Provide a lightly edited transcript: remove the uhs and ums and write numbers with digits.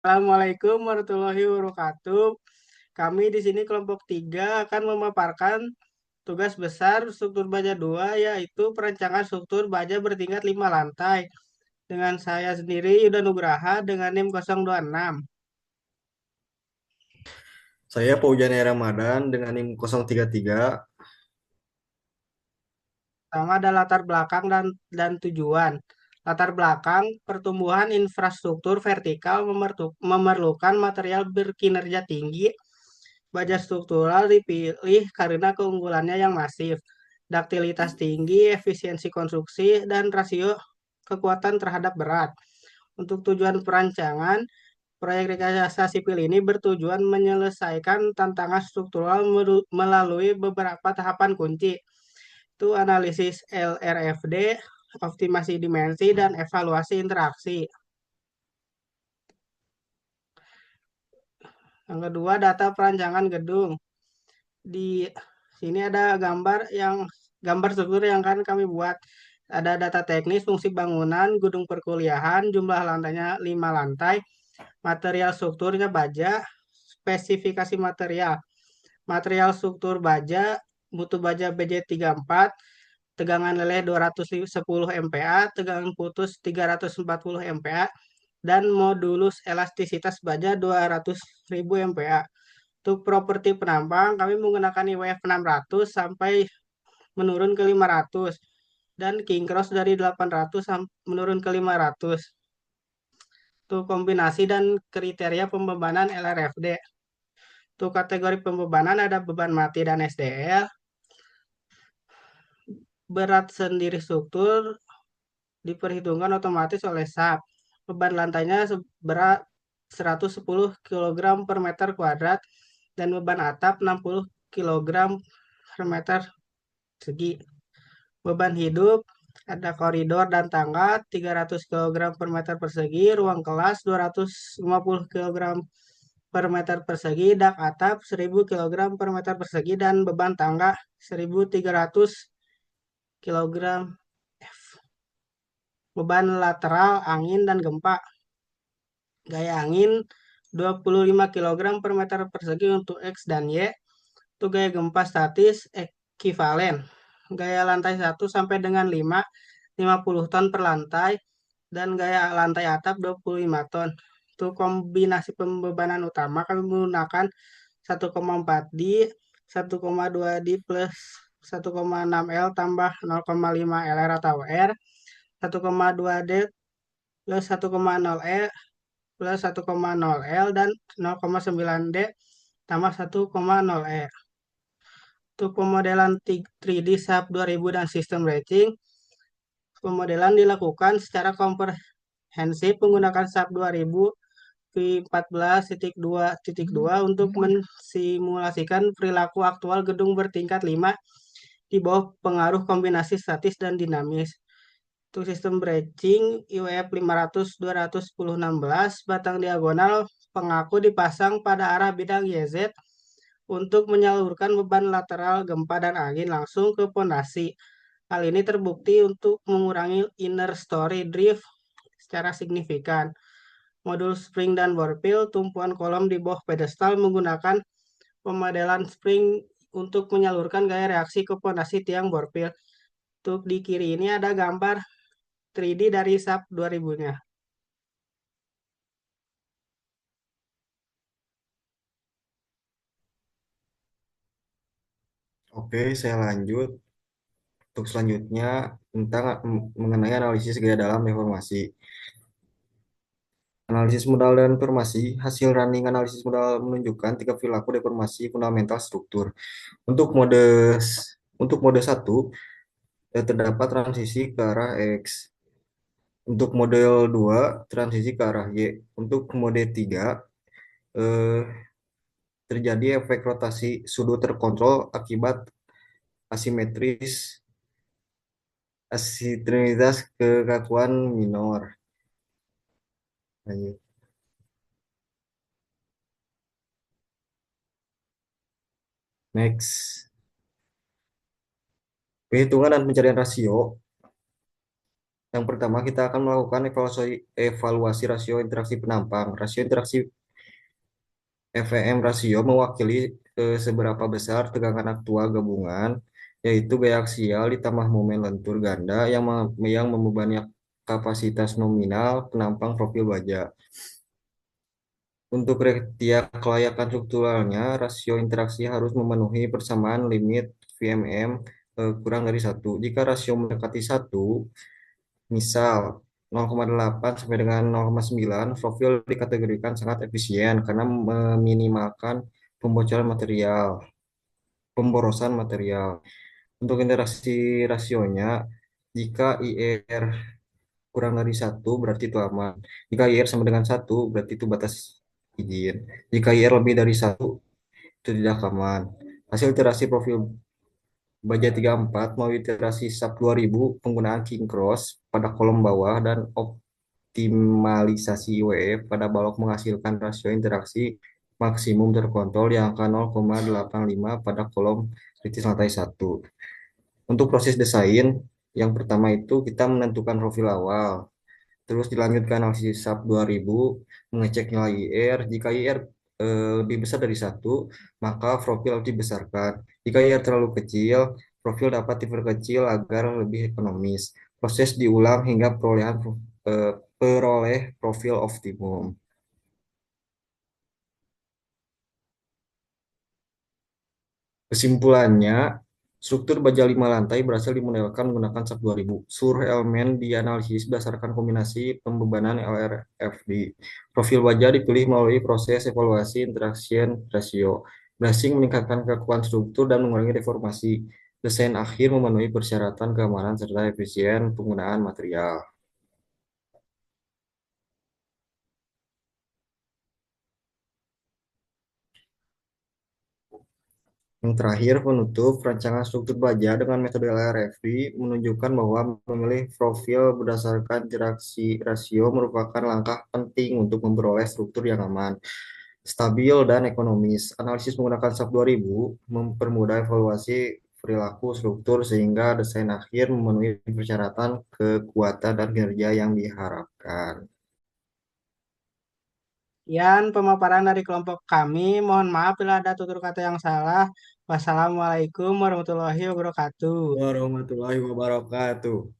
Assalamualaikum warahmatullahi wabarakatuh. Kami di sini kelompok 3 akan memaparkan tugas besar struktur baja 2, yaitu perancangan struktur baja bertingkat 5 lantai. Dengan saya sendiri Yuda Nugraha dengan NIM 026. Saya Paujane Ramadan dengan NIM 033. Pertama ada latar belakang dan tujuan. Latar belakang, pertumbuhan infrastruktur vertikal memerlukan material berkinerja tinggi. Baja struktural dipilih karena keunggulannya yang masif, daktilitas tinggi, efisiensi konstruksi, dan rasio kekuatan terhadap berat. Untuk tujuan perancangan, proyek rekayasa sipil ini bertujuan menyelesaikan tantangan struktural melalui beberapa tahapan kunci, itu analisis LRFD, optimasi dimensi, dan evaluasi interaksi. Yang kedua, data perancangan gedung. Di sini ada gambar struktur yang kan kami buat. Ada data teknis, fungsi bangunan, gedung perkuliahan, jumlah lantainya 5 lantai, material strukturnya baja, spesifikasi material. Material struktur baja, mutu baja BJ34, tegangan leleh 210 MPa, tegangan putus 340 MPa, dan modulus elastisitas baja 200.000 MPa. Untuk properti penampang, kami menggunakan IWF 600 sampai menurun ke 500 dan king cross dari 800 menurun ke 500. Untuk kombinasi dan kriteria pembebanan LRFD. Untuk kategori pembebanan ada beban mati dan SDL, berat sendiri struktur diperhitungkan otomatis oleh SAP. Beban lantainya berat 110 kg per meter kuadrat dan beban atap 60 kg per meter segi. Beban hidup ada koridor dan tangga 300 kg per meter persegi, ruang kelas 250 kg per meter persegi, dak atap 1000 kg per meter persegi, dan beban tangga 1300 kg. Beban lateral, angin, dan gempa. Gaya angin 25 kg per meter persegi untuk X dan Y. Itu gaya gempa statis ekivalen. Gaya lantai 1 sampai dengan 5, 50 ton per lantai. Dan gaya lantai atap 25 ton. Untuk kombinasi pembebanan utama kami menggunakan 1,4 D, 1,2 D plus 1,6 L tambah 0,5 LR atau R, 1,2 D plus 1,0 E plus 1,0 L, dan 0,9 D tambah 1,0 E. Untuk pemodelan 3D SAP 2000 dan sistem rating, pemodelan dilakukan secara komprehensif menggunakan SAP 2000 V14.2.2 untuk mensimulasikan perilaku aktual gedung bertingkat 5 di bawah pengaruh kombinasi statis dan dinamis. Untuk sistem bridging IWF 500 210 16, batang diagonal pengaku dipasang pada arah bidang YZ untuk menyalurkan beban lateral gempa dan angin langsung ke pondasi. Hal ini terbukti untuk mengurangi inner story drift secara signifikan. Modul spring dan borpil, tumpuan kolom di bawah pedestal menggunakan pemodelan spring untuk menyalurkan gaya reaksi ke pondasi tiang borpil. Untuk di kiri ini ada gambar 3D dari SAP 2000-nya. Oke, saya lanjut. Untuk selanjutnya tentang mengenai analisis gaya dalam deformasi. Analisis modal dan deformasi, hasil running analisis modal menunjukkan tiga perilaku deformasi fundamental struktur. Untuk mode 1 terdapat transisi ke arah X. Untuk model 2 transisi ke arah Y. Untuk mode 3 eh, terjadi efek rotasi sudut terkontrol akibat asimetris asimetritas kekakuan minor. Lanjut. Next. Perhitungan dan pencarian rasio. Yang pertama, kita akan melakukan evaluasi rasio interaksi penampang. Rasio interaksi FEM rasio mewakili seberapa besar tegangan aktual gabungan, yaitu gaya aksial ditambah momen lentur ganda yang membebani kapasitas nominal penampang profil baja. Untuk kriteria kelayakan strukturalnya, rasio interaksi harus memenuhi persamaan limit VMM kurang dari satu. Jika rasio mendekati satu, misal 0,8 sampai dengan 0,9, profil dikategorikan sangat efisien karena meminimalkan pembocoran material, pemborosan material. Untuk interaksi rasionya, jika IR kurang dari satu berarti itu aman. Jika IR sama dengan satu berarti itu batas izin. Jika IR lebih dari satu itu tidak aman. Hasil iterasi profil baja 34 mau iterasi SAP 2000 penggunaan King Cross pada kolom bawah dan optimalisasi IWF pada balok menghasilkan rasio interaksi maksimum terkontrol yang angka 0,85 pada kolom kritis lantai satu. Untuk proses desain, yang pertama itu kita menentukan profil awal. Terus dilanjutkan analisis SAP 2000, mengecek nilai IR. Jika IR lebih besar dari satu, maka profil harus dibesarkan. Jika IR terlalu kecil, profil dapat diperkecil agar lebih ekonomis. Proses diulang hingga peroleh profil optimum. Kesimpulannya, struktur baja 5 lantai berhasil dimodelkan menggunakan SAP 2000. Seluruh elemen dianalisis berdasarkan kombinasi pembebanan LRFD. Profil baja dipilih melalui proses evaluasi interaction ratio. Bracing meningkatkan kekuatan struktur dan mengurangi deformasi. Desain akhir memenuhi persyaratan keamanan serta efisien penggunaan material. Yang terakhir, penutup rancangan struktur baja dengan metode LRFD menunjukkan bahwa memilih profil berdasarkan interaksi rasio merupakan langkah penting untuk memperoleh struktur yang aman, stabil, dan ekonomis. Analisis menggunakan SAP 2000 mempermudah evaluasi perilaku struktur sehingga desain akhir memenuhi persyaratan kekuatan dan kinerja yang diharapkan. Sekian pemaparan dari kelompok kami. Mohon maaf bila ada tutur kata yang salah. Wassalamualaikum warahmatullahi wabarakatuh. Warahmatullahi wabarakatuh.